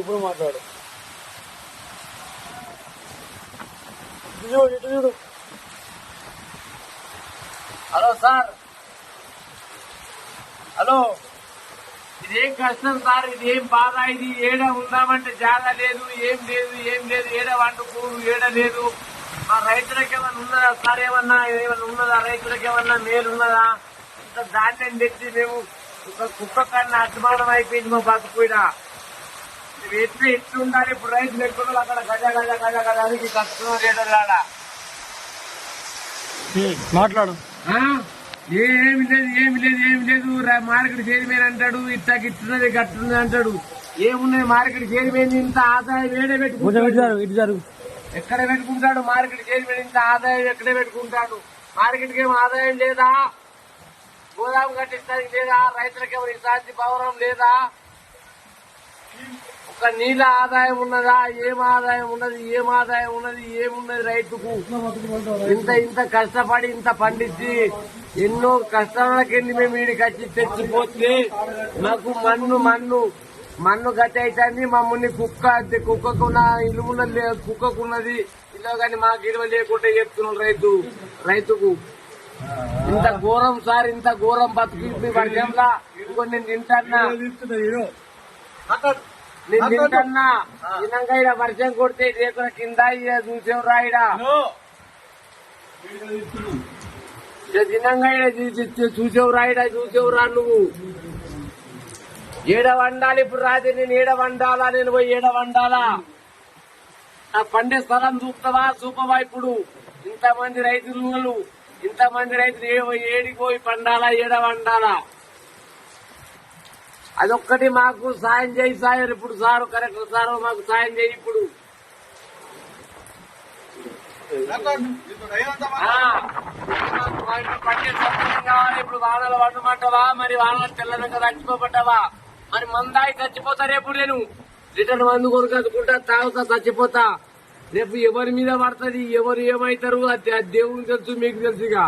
ఇప్పుడు మాట్లాడు ఇటు చూడు. హలో సార్, హలో, ఇదేం కష్టం సార్, ఇదేం బాధ, ఇది ఏడ ఉందామంటే జాగా లేదు, ఏం లేదు, ఏడ వండుకోడు, ఏడ లేదు. ఆ రైతులకు ఏమన్నా ఉన్నదా సార్, ఏమన్నా ఉన్నదా, రైతులకు ఏమన్నా మేలున్నదా? ఇంత ధాన్యం తెచ్చి మేము ఒక కుక్క కన్నా అభిమానం అయిపోయింది మా బతుకుడా. ఎట్లు ఉండాలి ఇప్పుడు? రైతులు ఎక్కువ అక్కడ గజానికి కష్టం రేటలాడా మాట్లాడు. ఏమి లేదు. మార్కెట్ చైర్మన్ అంటాడు, ఇట్లా గిట్టున్నది గట్టున్నది అంటాడు. ఏమున్నది మార్కెట్ చైర్మన్ ఇంత ఆదాయం ఏడే పెట్టుకుంటాడు? ఎక్కడ పెట్టుకుంటాడు మార్కెట్ చైర్మన్? ఇంత ఆదాయం ఎక్కడే పెట్టుకుంటాడు? మార్కెట్ కి ఏమో ఆదాయం లేదా? గోదాము కట్టించడానికి లేదా? రైతులకేమో ఇసాంటి పౌరం లేదా? ఒక నీళ్ళ ఆదాయం ఉన్నదా? ఏం ఆదాయం ఉన్నది? ఏమున్నది రైతుకు? ఇంత కష్టపడి ఇంత పండించి ఎన్నో కష్టాలకెళ్ళి మేము వీడికి వచ్చి తెచ్చిపోతే మాకు మన్ను గతి అవుతుంది. మమ్మల్ని కుక్కకున్న ఇల్లు కుక్కకున్నది ఇల్లు కానీ మాకు ఇలువ లేకుండా చెప్తున్నాడు రైతుకు. ఇంత ఘోరం సార్, ఇంత ఘోరం బతుకు వర్షంలా. ఇంకో నేను తింటన్నా తినంగా ఇక్కడ వర్షం కొడితే రేకుల కింద చూసేవు రాయిడా తినంగా చూసేవు రా నువ్వు. ఏడ వండాలి ఇప్పుడు? రాత్రి నేను ఏడ వండాలా? నేను పోయి ఏడ వండాలా? ఆ పండే స్థలం చూపవా ఇప్పుడు? ఇంతమంది రైతులు ఏడికి పోయి పండాలా? ఏడ వండాలా? అదొక్కటి మాకు సాయం చేయి సార్. ఇప్పుడు సారు కరెక్టర్ సారు మాకు సాయం చేయి ఇప్పుడు. పండే సౌకర్యం కావాలి ఇప్పుడు. వానలు వండమంటావా? మరి వానలు తెల్లనక చచ్చిపోబట్టావా? మరి మందాయి చచ్చిపోతా రేపు. నేను రిటర్న్ మందు కొనుక్కుంటా, తాగుతా, చచ్చిపోతా. రేపు ఎవరి మీద పడుతుంది, ఎవరు ఏమైతారు అది దేవునికి తెలుసు, మీకు తెలుసుగా.